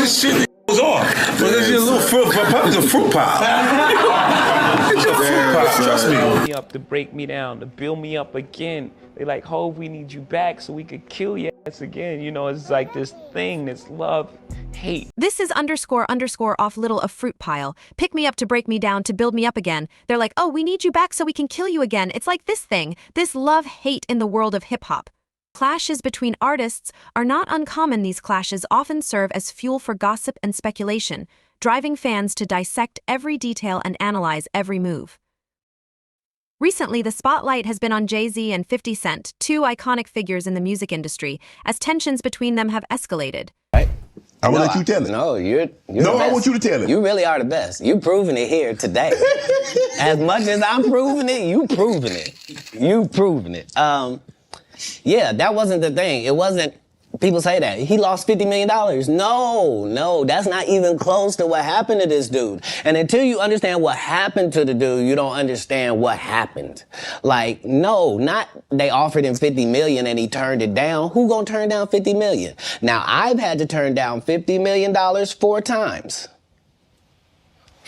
this shit goes off. But it's just a little fruit pop. It's a fruit pop. It's a fruit pop. Trust me. Me up to break me down, to build me up again. They like, Hov, we need you back so we could kill your ass again. You know, it's like this thing, this love, hate. This is __ off little a fruit pile. Pick me up to break me down, to build me up again. They're like, oh, we need you back so we can kill you again. It's like this thing, this love-hate in the world of hip-hop. Clashes between artists are not uncommon. These clashes often serve as fuel for gossip and speculation, driving fans to dissect every detail and analyze every move. Recently, the spotlight has been on JayZ and 50 Cent, two iconic figures in the music industry, as tensions between them have escalated. I will let you tell it. No, you're no, the best. I want you to tell it. You really are the best. You proving it here today. As much as I'm proving it, you proving it. You proving it. Yeah, that wasn't the thing. It wasn't, people say that. He lost $50 million. No, that's not even close to what happened to this dude. And until you understand what happened to the dude, you don't understand what happened. Like, no, not they offered him $50 million and he turned it down. Who gonna turn down $50 million? Now, I've had to turn down $50 million 4 times.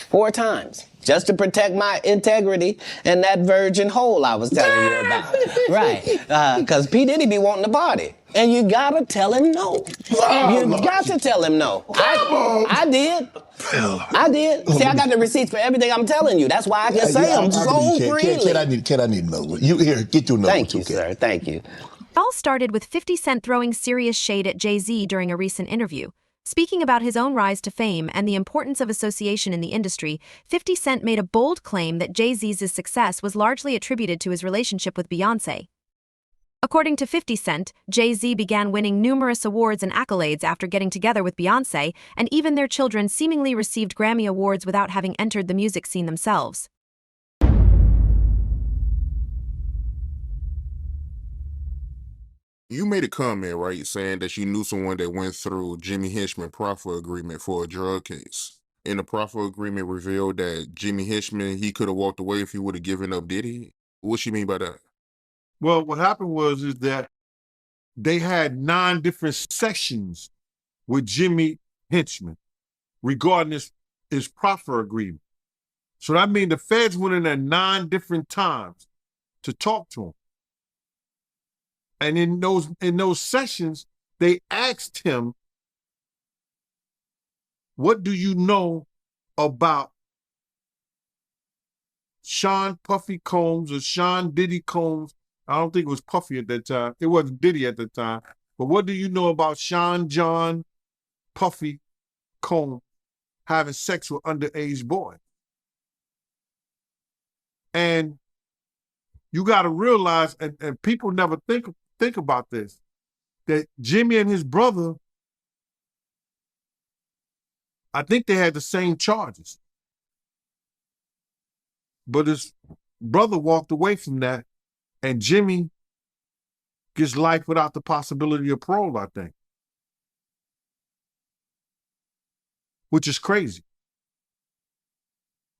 4 times. Just to protect my integrity and that virgin hole I was telling you about. Right. Because P. Diddy be wanting to party. And you gotta tell him no. You got to tell him no. I did. I did. See, I got the receipts for everything I'm telling you. That's why I can say them so freely. Kid, I need another one. You here, get your number. Thank you, sir. Thank you. It all started with 50 Cent throwing serious shade at JayZ during a recent interview. Speaking about his own rise to fame and the importance of association in the industry, 50 Cent made a bold claim that JayZ's success was largely attributed to his relationship with Beyoncé. According to 50 Cent, JayZ began winning numerous awards and accolades after getting together with Beyoncé, and even their children seemingly received Grammy Awards without having entered the music scene themselves. You made a comment, right, saying that you knew someone that went through Jimmy Henchman proffer agreement for a drug case. And the proffer agreement revealed that Jimmy Henchman, he could have walked away if he would have given up Diddy. What you mean by that? Well, what happened is that they had 9 different sessions with Jimmy Henchman regarding his proffer agreement. So that means the feds went in there 9 different times to talk to him. And in those sessions, they asked him, what do you know about Sean Puffy Combs or Sean Diddy Combs? I don't think it was Puffy at that time. It wasn't Diddy at the time. But what do you know about Sean John Puffy Combs having sex with underage boys? And you got to realize, and people never think about this, that Jimmy and his brother, I think they had the same charges. But his brother walked away from that, and Jimmy gets life without the possibility of parole, I think. Which is crazy.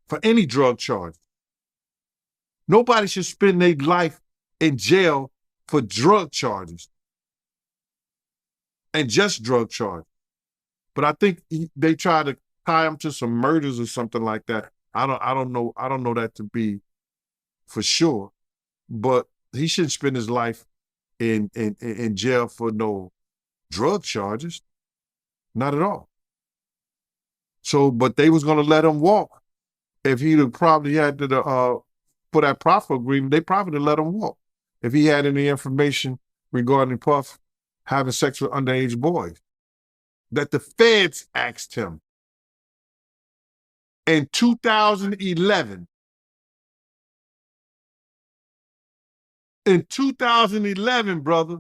For any drug charge. Nobody should spend their life in jail for drug charges and just drug charges. But I think they try to tie him to some murders or something like that. I don't know that to be for sure, but he shouldn't spend his life in jail for no drug charges, not at all. So, but they was gonna let him walk. If he'd have probably had to for that proffer agreement, they probably would have let him walk. If he had any information regarding Puff having sex with underage boys, that the feds asked him in 2011. In 2011, brother.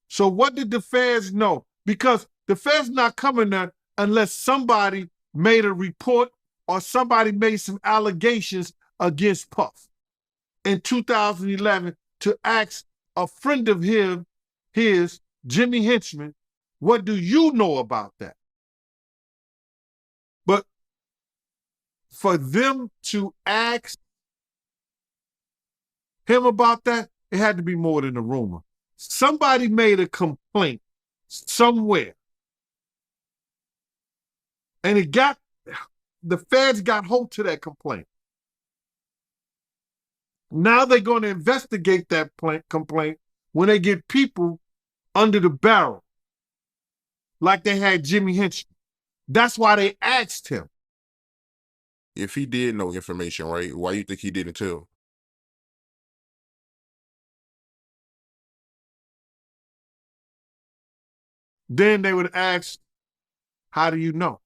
So what did the feds know? Because the feds not coming there unless somebody made a report or somebody made some allegations against Puff in 2011 to ask a friend of his, Jimmy Henchman, what do you know about that? But for them to ask him about that, it had to be more than a rumor. Somebody made a complaint somewhere. And the feds got hold to that complaint. Now they're going to investigate that complaint when they get people under the barrel, like they had Jimmy Henchman. That's why they asked him. If he did know information, right, why you think he didn't tell? Then they would ask, how do you know?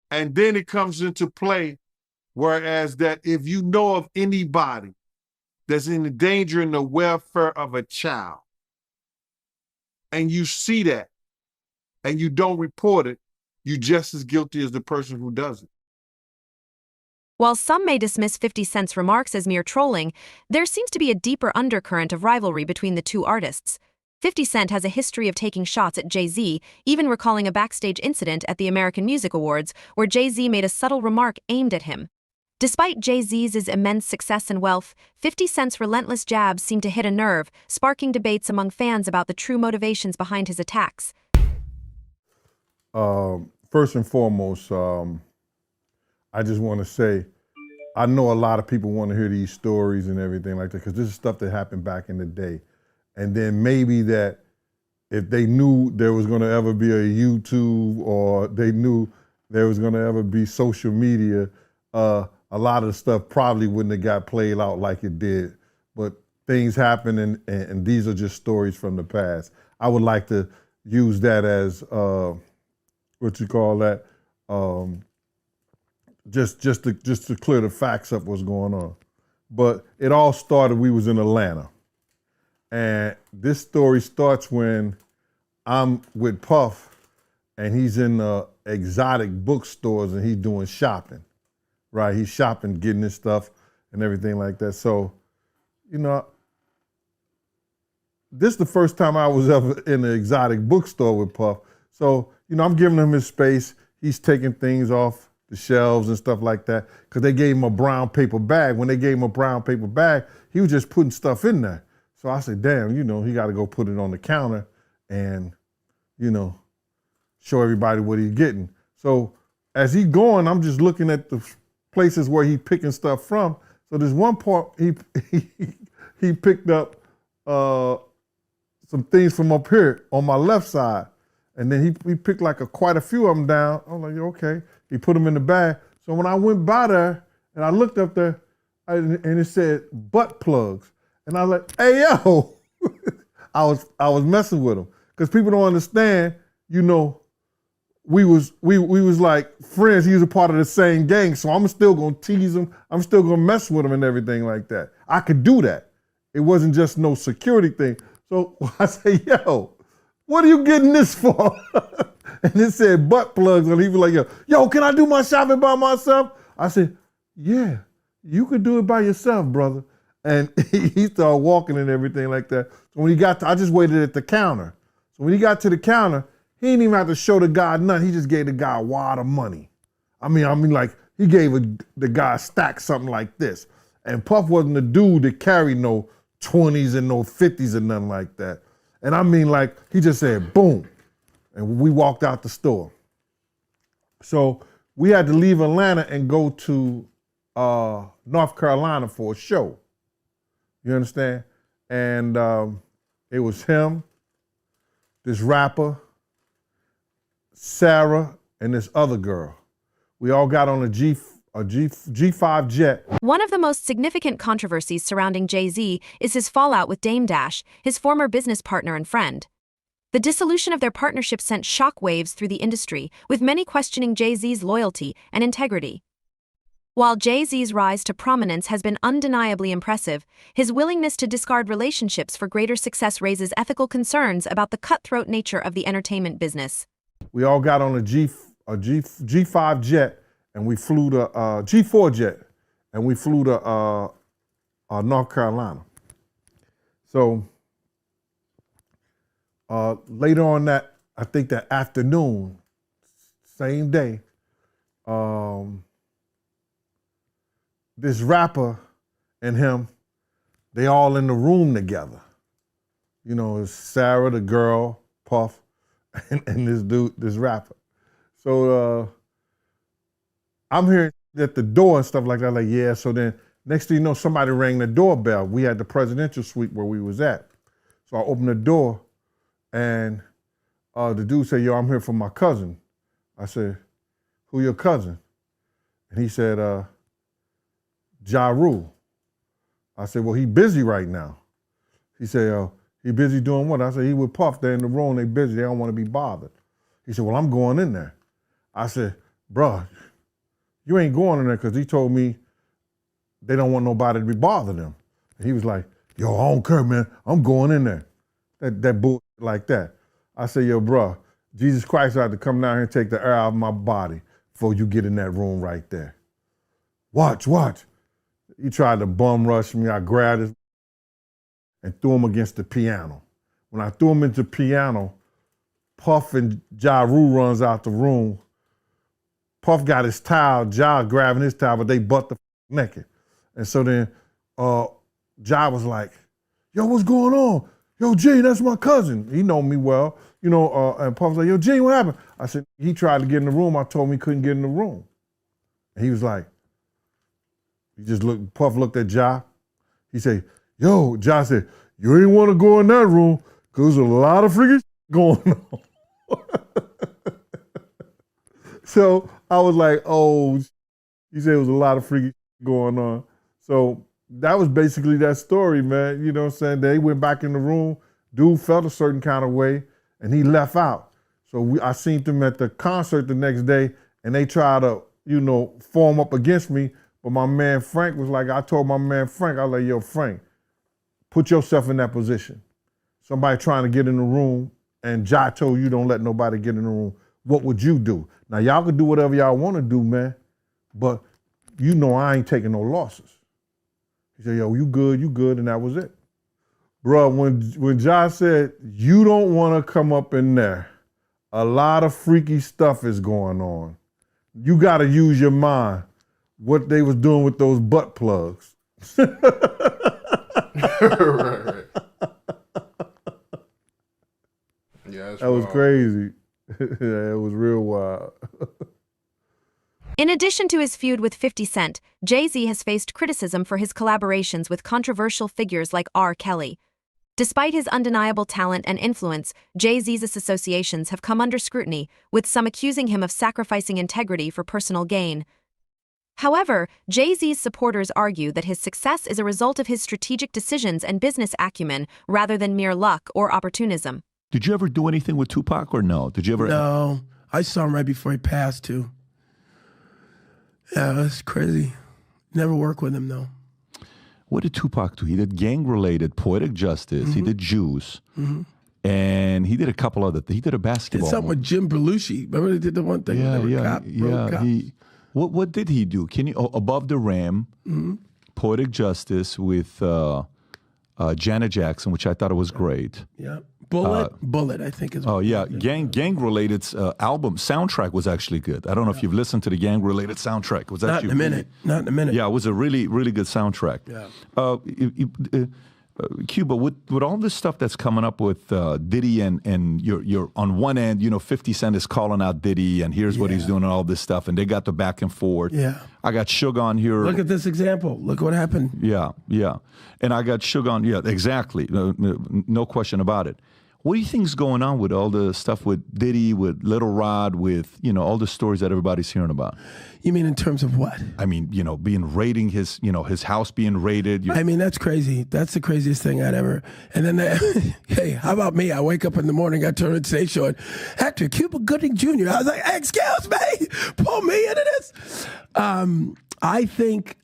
And then it comes into play, whereas that if you know of anybody that's in danger in the welfare of a child, and you see that, and you don't report it, you're just as guilty as the person who does it. While some may dismiss 50 Cent's remarks as mere trolling, there seems to be a deeper undercurrent of rivalry between the two artists. 50 Cent has a history of taking shots at JayZ, even recalling a backstage incident at the American Music Awards where JayZ made a subtle remark aimed at him. Despite JayZ's immense success and wealth, 50 Cent's relentless jabs seem to hit a nerve, sparking debates among fans about the true motivations behind his attacks. First and foremost, I just want to say, I know a lot of people want to hear these stories and everything like that because this is stuff that happened back in the day. And then maybe that if they knew there was going to ever be a YouTube or they knew there was going to ever be social media, a lot of the stuff probably wouldn't have got played out like it did. But things happen and these are just stories from the past. I would like to use that as, what you call that, just to clear the facts up what's going on. But it all started, we was in Atlanta. And this story starts when I'm with Puff and he's in the exotic bookstores and he's doing shopping, right? He's shopping, getting his stuff and everything like that. So, you know, this is the first time I was ever in an exotic bookstore with Puff. So, you know, I'm giving him his space. He's taking things off the shelves and stuff like that because they gave him a brown paper bag. When they gave him a brown paper bag, he was just putting stuff in there. So I said, damn, you know, he got to go put it on the counter and, you know, show everybody what he's getting. So as he going, I'm just looking at the places where he picking stuff from. So there's one part he picked up some things from up here on my left side. And then he picked like quite a few of them down. I'm like, okay. He put them in the bag. So when I went by there and I looked up there and it said butt plugs. And I was like, hey, yo. I was messing with him. Because people don't understand, you know, we was like friends. He was a part of the same gang. So I'm still going to tease him. I'm still going to mess with him and everything like that. I could do that. It wasn't just no security thing. So I say, yo, what are you getting this for? And it said butt plugs. And he was like, yo, can I do my shopping by myself? I said, yeah, you could do it by yourself, brother. And he started walking and everything like that. So when he got to, I just waited at the counter. So when he got to the counter, he didn't even have to show the guy nothing. He just gave the guy a wad of money. I mean, like he gave the guy a stack something like this. And Puff wasn't the dude that carried no 20s and no 50s and nothing like that. And I mean, like, he just said, boom. And we walked out the store. So we had to leave Atlanta and go to North Carolina for a show. You understand? And it was him, this rapper, Sarah, and this other girl. We all got on a G5 jet. One of the most significant controversies surrounding JayZ is his fallout with Dame Dash, his former business partner and friend. The dissolution of their partnership sent shockwaves through the industry, with many questioning JayZ's loyalty and integrity. While JayZ's rise to prominence has been undeniably impressive, his willingness to discard relationships for greater success raises ethical concerns about the cutthroat nature of the entertainment business. We all got on a G5 jet, and we flew to G4 jet, and we flew to North Carolina. So later on that, I think that afternoon, same day, this rapper and him, they all in the room together. You know, it's Sarah, the girl, Puff, and this dude, this rapper. So I'm hearing at the door and stuff like that, like, yeah, so then next thing you know, somebody rang the doorbell. We had the presidential suite where we was at. So I opened the door and the dude said, yo, I'm here for my cousin. I said, who your cousin? And he said, Ja Rule. I said, well, he busy right now. He said, he busy doing what? I said, he with Puff, they're in the room, they busy, they don't want to be bothered. He said, well, I'm going in there. I said, bruh, you ain't going in there because he told me they don't want nobody to be bothering them. And he was like, yo, I don't care, man, I'm going in there. That bullshit like that. I said, yo, bruh, Jesus Christ had to come down here and take the air out of my body before you get in that room right there. Watch. He tried to bum rush me. I grabbed his and threw him against the piano. When I threw him into the piano, Puff and Ja Rule runs out the room. Puff got his towel, Ja grabbing his towel, but they butt the naked. And so then Ja was like, yo, what's going on? Yo, Gene, that's my cousin. He know me well. You know, and Puff was like, yo, Gene, what happened? I said, he tried to get in the room. I told him he couldn't get in the room. And he was like, Puff looked at Ja. He said, yo, Ja said, you ain't want to go in that room because there's a lot of freaking going on. So I was like, oh, he said it was a lot of freaking going on. So that was basically that story, man. You know what I'm saying? They went back in the room. Dude felt a certain kind of way, and he left out. So I seen them at the concert the next day, and they tried to, you know, form up against me. But my man Frank was like, I told my man Frank, I was like, yo, Frank, put yourself in that position. Somebody trying to get in the room, and Ja told you don't let nobody get in the room. What would you do? Now, y'all can do whatever y'all want to do, man, but you know I ain't taking no losses. He said, yo, you good, and that was it. Bro, when Ja said, you don't want to come up in there, a lot of freaky stuff is going on. You got to use your mind. What they was doing with those butt plugs. right. Yeah, that was crazy. Yeah, it was real wild. In addition to his feud with 50 Cent, JayZ has faced criticism for his collaborations with controversial figures like R. Kelly. Despite his undeniable talent and influence, JayZ's associations have come under scrutiny, with some accusing him of sacrificing integrity for personal gain. However, JayZ's supporters argue that his success is a result of his strategic decisions and business acumen rather than mere luck or opportunism. Did you ever do anything with Tupac or no? Did you ever? No, I saw him right before he passed too. Yeah, that's crazy. Never worked with him though. What did Tupac do? He did gang-related Poetic Justice. He did Juice. And he did a couple other things. He did a basketball. Did something with Jim Belushi. Remember they did the one thing? What did he do? Can you Above the Rim, Poetic Justice with Janet Jackson, which I thought it was great. Yeah, Bullet, I think is. Oh yeah, gang-related album soundtrack was actually good. I don't know if you've listened to the gang-related soundtrack. It was not in a minute. Not in a minute. Yeah, it was a really good soundtrack. Yeah. Cuba, with all this stuff that's coming up with Diddy and you're on one end, you know, 50 Cent is calling out Diddy and here's what he's doing and all this stuff, and they got the back and forth. Yeah. I got Suge on here. Look at this example. Look what happened. Yeah. And I got Suge on, exactly. No question about it. What do you think's going on with all the stuff with Diddy, with Little Rod, with, you know, all the stories that everybody's hearing about? You mean in terms of what? I mean, you know, raiding his house being raided. I mean, that's crazy. That's the craziest thing I'd ever. And then, hey, how about me? I wake up in the morning, I turn on the stage show, and Actor Cuba Gooding Jr. I was like, excuse me, pull me into this. I think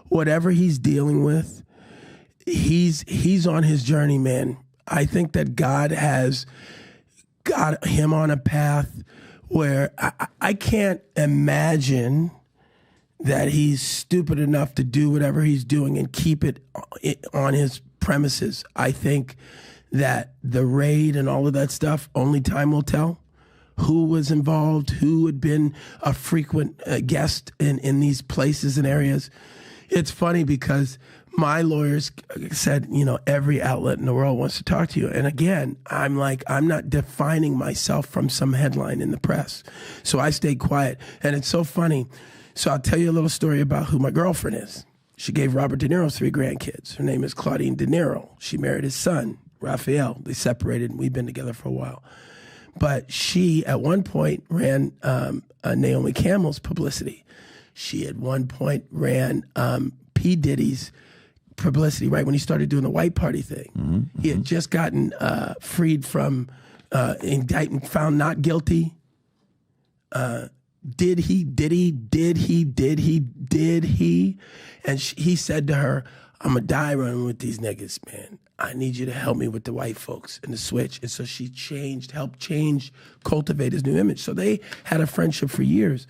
whatever he's dealing with, he's on his journey, man. I think that God has got him on a path where I can't imagine that he's stupid enough to do whatever he's doing and keep it on his premises. I think that the raid and all of that stuff, only time will tell who was involved, who had been a frequent guest in these places and areas. It's funny because my lawyers said, you know, every outlet in the world wants to talk to you. And again, I'm like, I'm not defining myself from some headline in the press. So I stayed quiet. And it's so funny. So I'll tell you a little story about who my girlfriend is. She gave Robert De Niro 3 grandkids. Her name is Claudine De Niro. She married his son, Raphael. They separated, and we've been together for a while. But she, at one point, ran Naomi Campbell's publicity. She, at one point, ran P. Diddy's publicity, right when he started doing the white party thing. Mm-hmm. He had just gotten freed from indictment, found not guilty. Did he? And he said to her, I'm going to die running with these niggas, man. I need you to help me with the white folks and the switch. And so she helped cultivate his new image. So they had a friendship for years.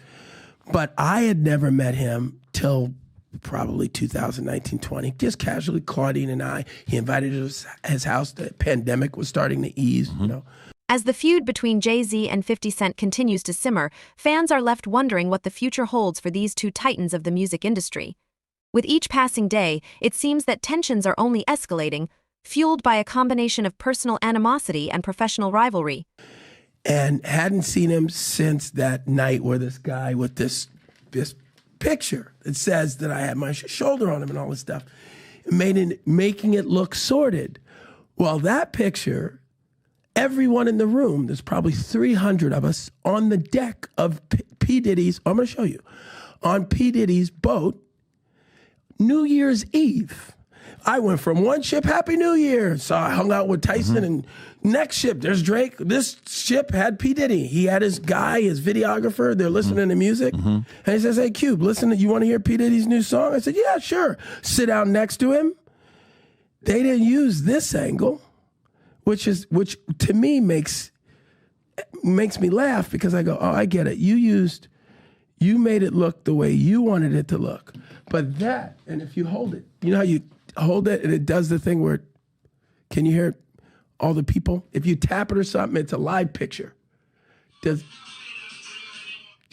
But I had never met him till probably 2019-20, just casually, Claudine and I. He invited us to his house. The pandemic was starting to ease, you know. As the feud between JayZ and 50 Cent continues to simmer, fans are left wondering what the future holds for these two titans of the music industry. With each passing day, it seems that tensions are only escalating, fueled by a combination of personal animosity and professional rivalry. And hadn't seen him since that night where this guy with this picture that says that I had my shoulder on him and all this stuff, making it look sordid. Well, that picture, everyone in the room, there's probably 300 of us on the deck of P. Diddy's, I'm going to show you, on P. Diddy's boat, New Year's Eve. I went from one ship, Happy New Year. So I hung out with Tyson, and next ship, there's Drake. This ship had P. Diddy. He had his guy, his videographer. They're listening to music. And he says, hey, Cube, listen, you want to hear P. Diddy's new song? I said, yeah, sure. Sit down next to him. They didn't use this angle, which to me makes me laugh because I go, oh, I get it. You made it look the way you wanted it to look. But that, and if you hold it, you know how you hold it and it does the thing where, can you hear all the people? If you tap it or something, it's a live picture. Do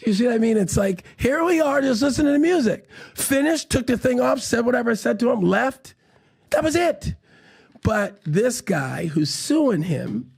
you see what I mean? It's like, here we are just listening to music. Finished, took the thing off, said whatever I said to him, left. That was it. But this guy who's suing him,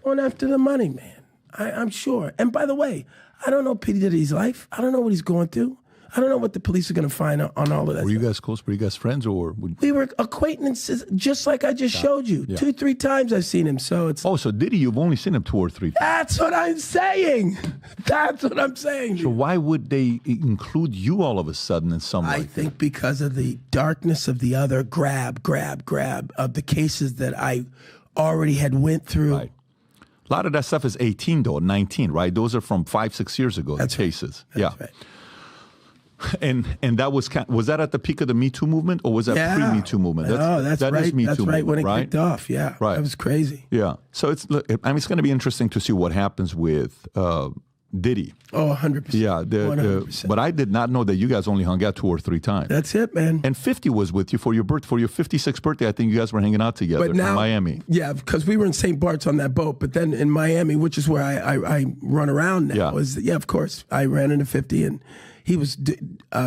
going after the money, man. I'm sure. And by the way, I don't know P. Diddy's life. I don't know what he's going through. I don't know what the police are going to find on all of that. Were you guys close? Were you guys friends or? We were acquaintances, just like I just showed you. Yeah. 2-3 times I've seen him. So it's. Oh, so Diddy, you've only seen him 2 or 3 times. That's what I'm saying. That's what I'm saying. So why would they include you all of a sudden in some? I think because of the darkness of the other grab of the cases that I already had went through. Right. A lot of that stuff is 18 though, 19, right? Those are from 5-6 years ago. That's the cases. Right. That's yeah. Right. And that was that at the peak of the Me Too movement, or was that pre-Me Too movement? That's that right. Is Me that's Too right movement, when it kicked off. Yeah, right. That was crazy. Yeah. So it's going to be interesting to see what happens with Diddy. Oh, 100%. Yeah. 100%. But I did not know that you guys only hung out 2 or 3 times. That's it, man. And 50 was with you for your 56th birthday. I think you guys were hanging out together in Miami. Yeah, because we were in St. Bart's on that boat, but then in Miami, which is where I run around now. Yeah. Of course. I ran into 50 and he was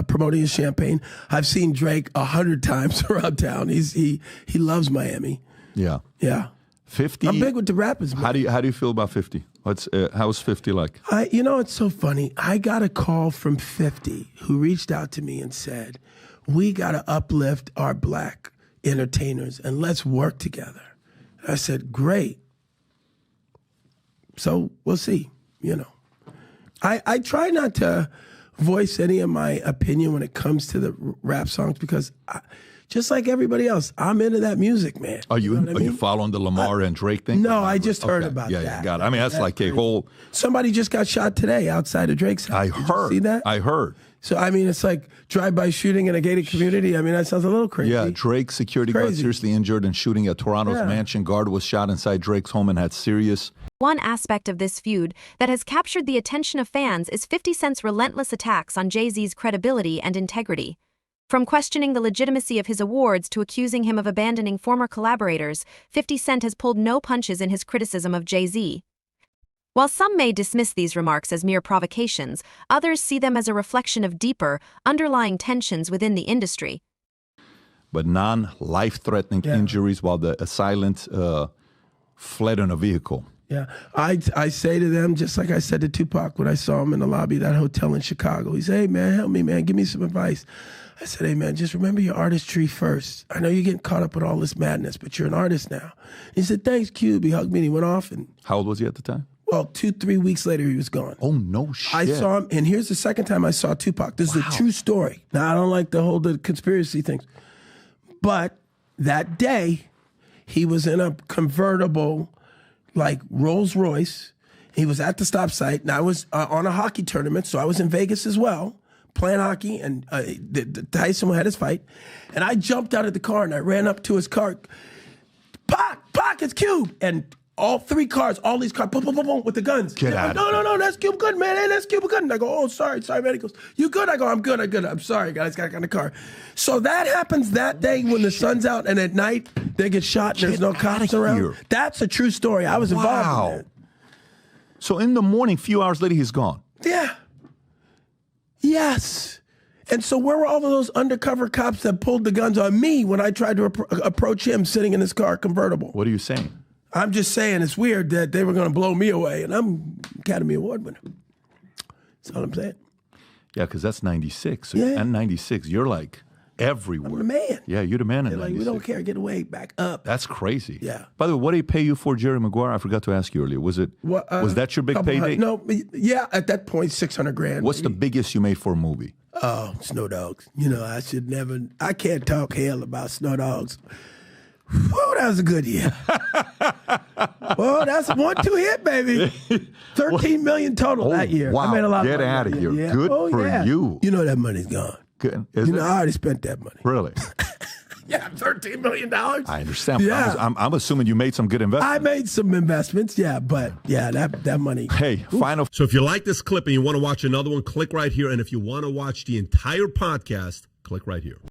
promoting his champagne. I've seen Drake 100 times around town. He loves Miami. Yeah. Yeah. 50. I'm big with the rappers, man. How do you feel about 50? How's 50 like? It's so funny. I got a call from 50 who reached out to me and said, we got to uplift our black entertainers and let's work together. I said, great. So we'll see, I try not to voice any of my opinion when it comes to the rap songs because just like everybody else, I'm into that music, man. Are you following the Lamar and Drake thing? No, I just heard about that. Yeah, got it. I mean, that's like a whole. Somebody just got shot today outside of Drake's house. I heard. Did you see that? I heard. So, I mean, it's like drive-by shooting in a gated community. I mean, that sounds a little crazy. Yeah, Drake's security guard seriously injured in shooting at Toronto's mansion. Guard was shot inside Drake's home and had serious. One aspect of this feud that has captured the attention of fans is 50 Cent's relentless attacks on JayZ's credibility and integrity. From questioning the legitimacy of his awards to accusing him of abandoning former collaborators, 50 Cent has pulled no punches in his criticism of JayZ. While some may dismiss these remarks as mere provocations, others see them as a reflection of deeper, underlying tensions within the industry. But non-life-threatening injuries while the assailant fled in a vehicle. Yeah, I say to them, just like I said to Tupac when I saw him in the lobby of that hotel in Chicago. He said, hey, man, help me, man. Give me some advice. I said, hey, man, just remember your artistry first. I know you're getting caught up with all this madness, but you're an artist now. He said, thanks, Cube. He hugged me and he went off. And how old was he at the time? Well, 2-3 weeks later, he was gone. Oh, no shit. I saw him, and here's the second time I saw Tupac. This is a true story. Now, I don't like the conspiracy things. But that day, he was in a convertible, like Rolls Royce. He was at the stop site, and I was on a hockey tournament, so I was in Vegas as well, playing hockey, and Tyson had his fight. And I jumped out of the car, and I ran up to his car. Pac, it's Cube! And all three cars, all these cars, boom, boom, boom, boom, with the guns. Get out. No, that's Cube good, man. Hey, that's Cube good. And I go, oh, sorry, man. He goes, you good? I go, I'm good. I'm sorry, guys. Got in the car. So that happens that day when the sun's out, and at night they get shot. And there's no cops around. That's a true story. I was involved in that. So in the morning, few hours later, he's gone. Yeah. Yes. And so where were all of those undercover cops that pulled the guns on me when I tried to approach him sitting in his car convertible? What are you saying? I'm just saying it's weird that they were going to blow me away, and I'm Academy Award winner. That's all I'm saying. Yeah, because that's 96. So Yeah. And 96, you're like everywhere. I'm the man. Yeah, you're the man in They're like, 96. we don't care. Get away. Back up. That's crazy. Yeah. By the way, what did he pay you for, Jerry Maguire? I forgot to ask you earlier. Was that your big payday? No, yeah, at that point, $600,000. What's the biggest you made for a movie? Oh, Snow Dogs. You know, I can't talk hell about Snow Dogs. Whoa, that was a good year. Well, that's a 1-2 hit, baby. 13 million total that year. Wow, I made a lot get of money. out of here. Yeah. Good for you. You know that money's gone. Good. I already spent that money. Really? Yeah, $13 million. I understand. Yeah. I'm assuming you made some good investments. I made some investments, yeah, but yeah, that money. Hey, final. So if you like this clip and you want to watch another one, click right here. And if you want to watch the entire podcast, click right here.